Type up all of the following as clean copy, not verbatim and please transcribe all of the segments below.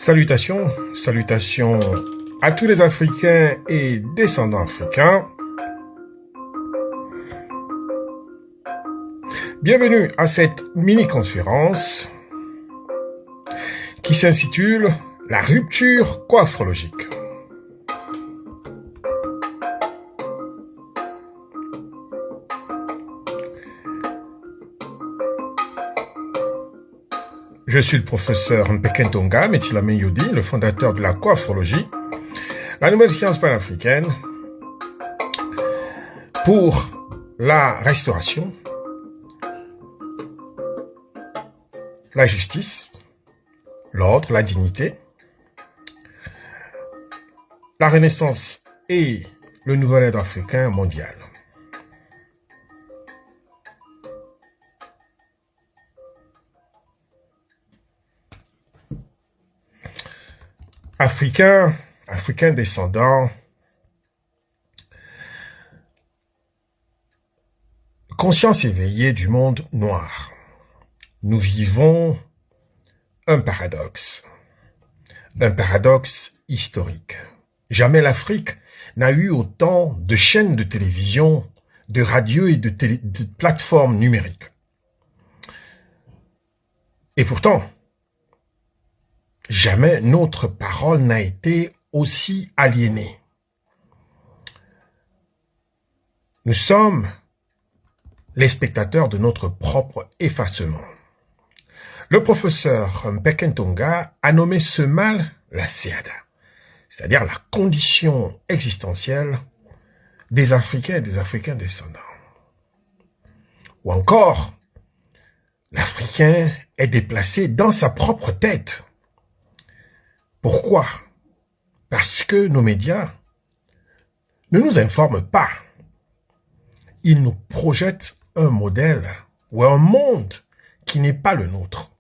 Salutations, salutations à tous les Africains et descendants africains. Bienvenue à cette mini-conférence qui s'intitule « La rupture coiffrologique ». Je suis le professeur Mpeke Ntonga Metilame Yodi, le fondateur de la coiffrologie, la nouvelle science panafricaine pour la restauration, la justice, l'ordre, la dignité, la renaissance et le nouvel ordre africain mondial. Africains descendants, conscience éveillée du monde noir. Nous vivons un paradoxe historique. Jamais l'Afrique n'a eu autant de chaînes de télévision, de radio et de plateformes numériques. Et pourtant, jamais notre parole n'a été aussi aliénée. Nous sommes les spectateurs de notre propre effacement. Le professeur Mpeke Ntonga a nommé ce mal la SEADA, c'est-à-dire la condition existentielle des Africains et des Africains descendants. Ou encore, l'Africain est déplacé dans sa propre tête. Pourquoi? Parce que nos médias ne nous informent pas. Ils nous projettent un modèle ou un monde qui n'est pas le nôtre.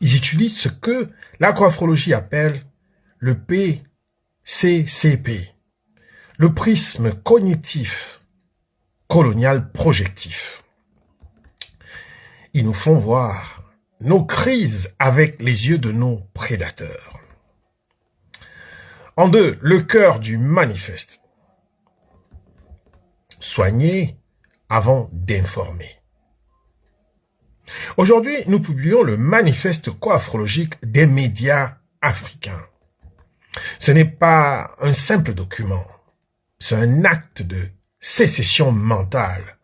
Ils utilisent ce que la coiffrologie appelle le PCCP, le prisme cognitif colonial projectif. Ils nous font voir nos crises avec les yeux de nos prédateurs. En deux, le cœur du manifeste. Soigner avant d'informer. Aujourd'hui, nous publions le manifeste coiffrologique des médias africains. Ce n'est pas un simple document, c'est un acte de sécession mentale.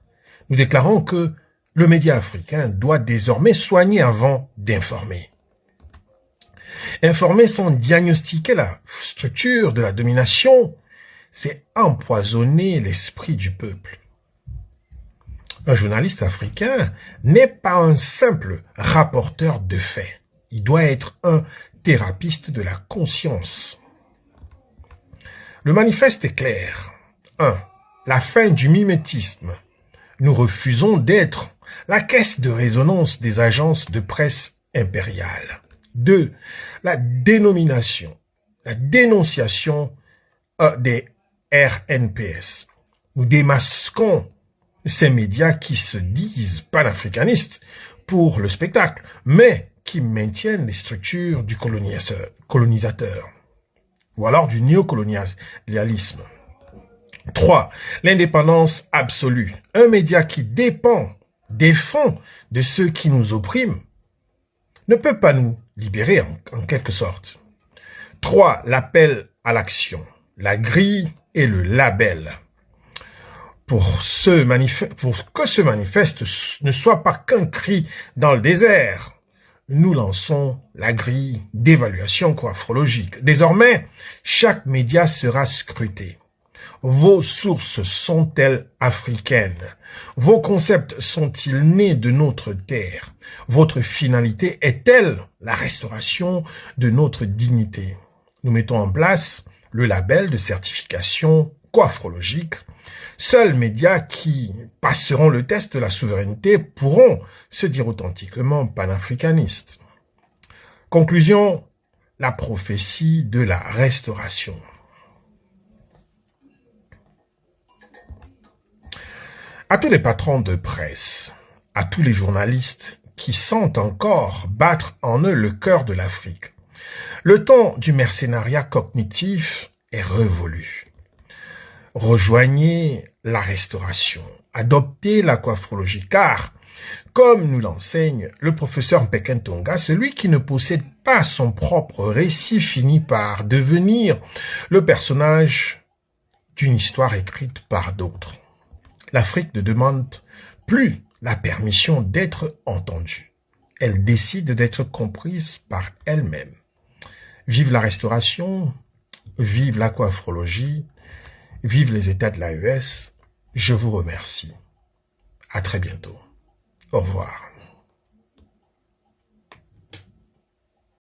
Nous déclarons que le média africain doit désormais soigner avant d'informer. Informer sans diagnostiquer la structure de la domination, c'est empoisonner l'esprit du peuple. Un journaliste africain n'est pas un simple rapporteur de faits. Il doit être un thérapeute de la conscience. Le manifeste est clair. 1. La fin du mimétisme. Nous refusons d'être la caisse de résonance des agences de presse impériales. 2. La dénonciation des RNPS. Nous démasquons ces médias qui se disent panafricanistes pour le spectacle, mais qui maintiennent les structures du colonisateur ou alors du néocolonialisme. 3. L'indépendance absolue. Un média qui défend de ceux qui nous oppriment ne peut pas nous libérer en quelque sorte. 3. L'appel à l'action, la grille et le label. Pour que ce manifeste ne soit pas qu'un cri dans le désert, nous lançons la grille d'évaluation coiffrologique. Désormais, chaque média sera scruté. Vos sources sont-elles africaines? Vos concepts sont-ils nés de notre terre? Votre finalité est-elle la restauration de notre dignité? Nous mettons en place le label de certification coiffrologique. Seuls médias qui passeront le test de la souveraineté pourront se dire authentiquement panafricanistes. Conclusion, la prophétie de la restauration. À tous les patrons de presse, à tous les journalistes qui sentent encore battre en eux le cœur de l'Afrique, Le temps du mercenariat cognitif est révolu. Rejoignez la restauration, adoptez l'aquaphrologie, car, comme nous l'enseigne le professeur Mpeken Tonga, celui qui ne possède pas son propre récit finit par devenir le personnage d'une histoire écrite par d'autres. L'Afrique ne demande plus la permission d'être entendue. Elle décide d'être comprise par elle-même. Vive la restauration, vive l'aquaphrologie, vive les États de l'AES. Je vous remercie. À très bientôt. Au revoir.